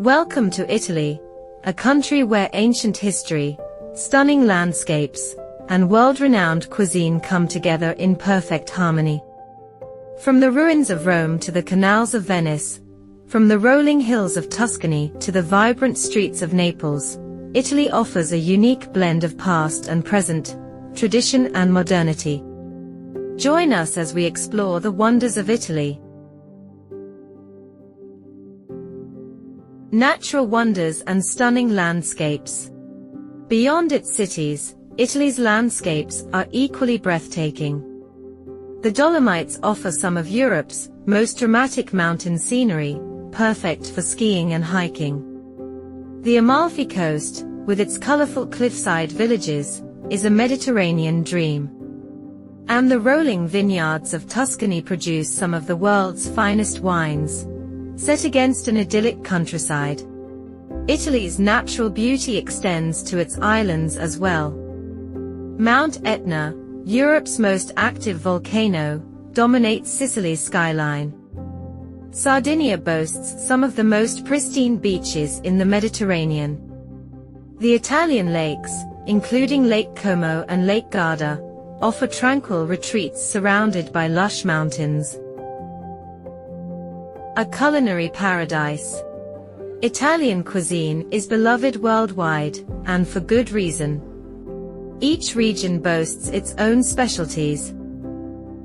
Welcome to Italy, a country where ancient history, stunning landscapes, and world-renowned cuisine come together in perfect harmony. From the ruins of Rome to the canals of Venice, from the rolling hills of Tuscany to the vibrant streets of Naples, Italy offers a unique blend of past and present, tradition and modernity. Join us as we explore the wonders of Italy. Natural wonders and stunning landscapes. Beyond its cities, Italy's landscapes are equally breathtaking. The Dolomites offer some of Europe's most dramatic mountain scenery, perfect for skiing and hiking. The Amalfi coast, with its colorful cliffside villages, is a Mediterranean dream. And the rolling vineyards of Tuscany produce some of the world's finest wines, set against an idyllic countryside. Italy's natural beauty extends to its islands as well. Mount Etna, Europe's most active volcano, dominates Sicily's skyline. Sardinia boasts some of the most pristine beaches in the Mediterranean. The Italian lakes, including Lake Como and Lake Garda, offer tranquil retreats surrounded by lush mountains. A culinary paradise. Italian cuisine is beloved worldwide, and for good reason. Each region boasts its own specialties.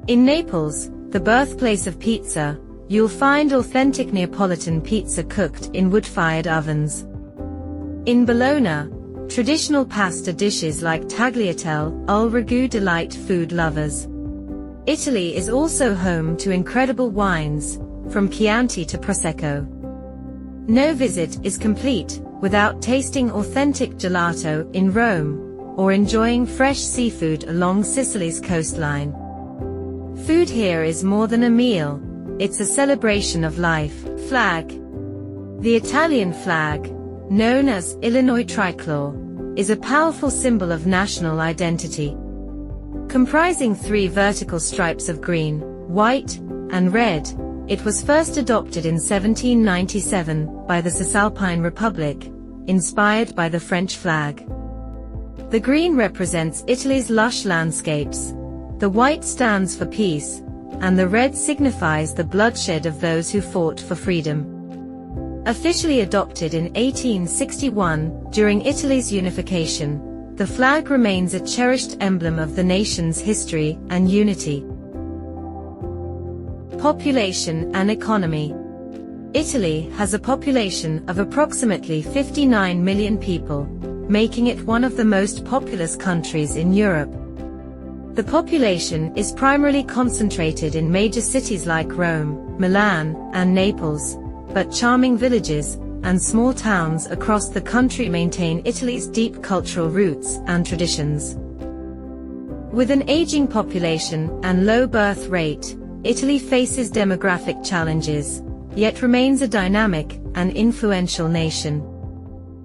In Naples, the birthplace of pizza, you'll find authentic Neapolitan pizza cooked in wood-fired ovens. In Bologna, traditional pasta dishes like tagliatelle al ragu delight food lovers. Italy is also home to incredible wines, from Chianti to Prosecco. No visit is complete without tasting authentic gelato in Rome, or enjoying fresh seafood along Sicily's coastline. Food here is more than a meal, it's a celebration of life. Flag. The Italian flag, known as Illinois tricolor, is a powerful symbol of national identity. Comprising 3 vertical stripes of green, white, and red, it was first adopted in 1797 by the Cisalpine Republic, inspired by the French flag. The green represents Italy's lush landscapes, the white stands for peace, and the red signifies the bloodshed of those who fought for freedom. Officially adopted in 1861, during Italy's unification, the flag remains a cherished emblem of the nation's history and unity. Population and economy. Italy has a population of approximately 59 million people, making it one of the most populous countries in Europe. The population is primarily concentrated in major cities like Rome, Milan, and Naples, but charming villages and small towns across the country maintain Italy's deep cultural roots and traditions. With an aging population and low birth rate, Italy faces demographic challenges, yet remains a dynamic and influential nation.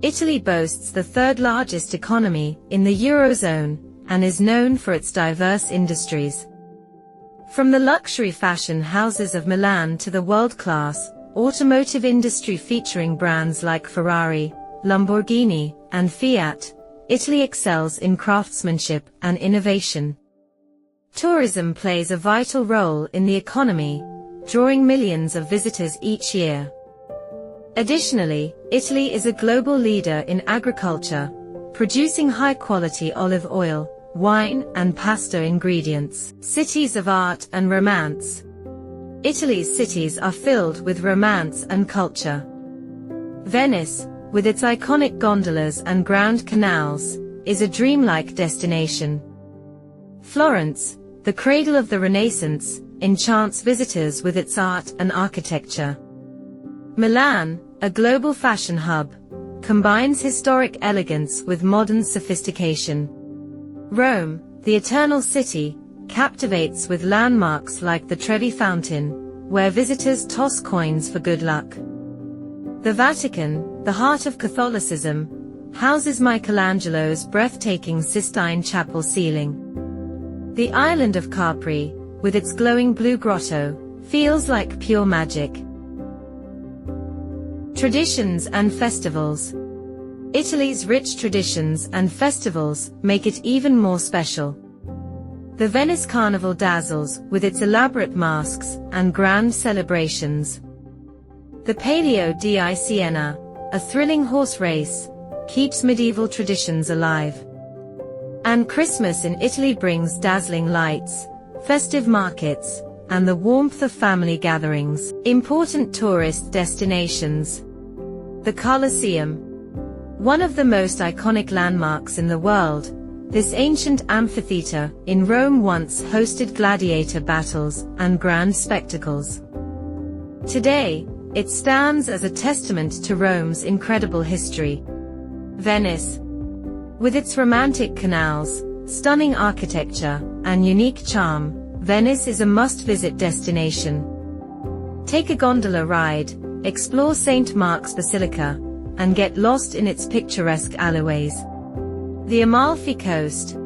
Italy boasts the 3rd largest economy in the Eurozone, and is known for its diverse industries. From the luxury fashion houses of Milan to the world-class automotive industry featuring brands like Ferrari, Lamborghini, and Fiat, Italy excels in craftsmanship and innovation. Tourism plays a vital role in the economy, drawing millions of visitors each year. Additionally, Italy is a global leader in agriculture, producing high-quality olive oil, wine, and pasta ingredients. Cities of art and romance. Italy's cities are filled with romance and culture. Venice, with its iconic gondolas and grand canals, is a dreamlike destination. Florence, the cradle of the Renaissance, enchants visitors with its art and architecture. Milan, a global fashion hub, combines historic elegance with modern sophistication. Rome, the Eternal City, captivates with landmarks like the Trevi Fountain, where visitors toss coins for good luck. The Vatican, the heart of Catholicism, houses Michelangelo's breathtaking Sistine Chapel ceiling. The island of Capri, with its glowing blue grotto, feels like pure magic. Traditions and festivals. Italy's rich traditions and festivals make it even more special. The Venice Carnival dazzles with its elaborate masks and grand celebrations. The Palio di Siena, a thrilling horse race, keeps medieval traditions alive. And Christmas in Italy brings dazzling lights, festive markets, and the warmth of family gatherings. Important tourist destinations. The Colosseum. One of the most iconic landmarks in the world, this ancient amphitheater in Rome once hosted gladiator battles and grand spectacles. Today, it stands as a testament to Rome's incredible history. Venice. With its romantic canals, stunning architecture, and unique charm, Venice is a must-visit destination. Take a gondola ride, explore St. Mark's Basilica, and get lost in its picturesque alleyways. The Amalfi Coast.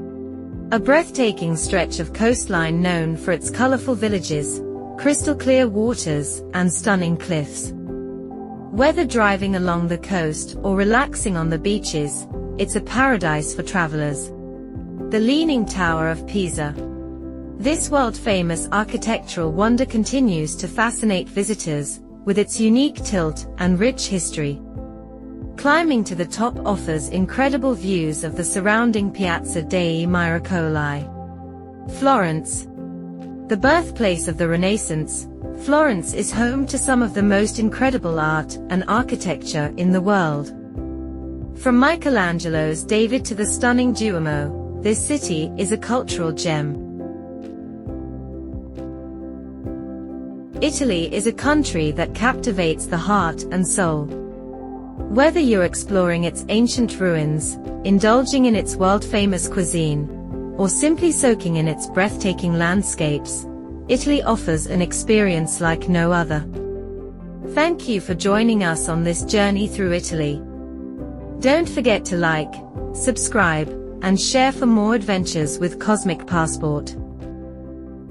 A breathtaking stretch of coastline known for its colorful villages, crystal-clear waters, and stunning cliffs. Whether driving along the coast or relaxing on the beaches, it's a paradise for travelers. The Leaning Tower of Pisa. This world-famous architectural wonder continues to fascinate visitors, with its unique tilt and rich history. Climbing to the top offers incredible views of the surrounding Piazza dei Miracoli. Florence. The birthplace of the Renaissance, Florence is home to some of the most incredible art and architecture in the world. From Michelangelo's David to the stunning Duomo, this city is a cultural gem. Italy is a country that captivates the heart and soul. Whether you're exploring its ancient ruins, indulging in its world-famous cuisine, or simply soaking in its breathtaking landscapes, Italy offers an experience like no other. Thank you for joining us on this journey through Italy. Don't forget to like, subscribe, and share for more adventures with Cosmic Passport.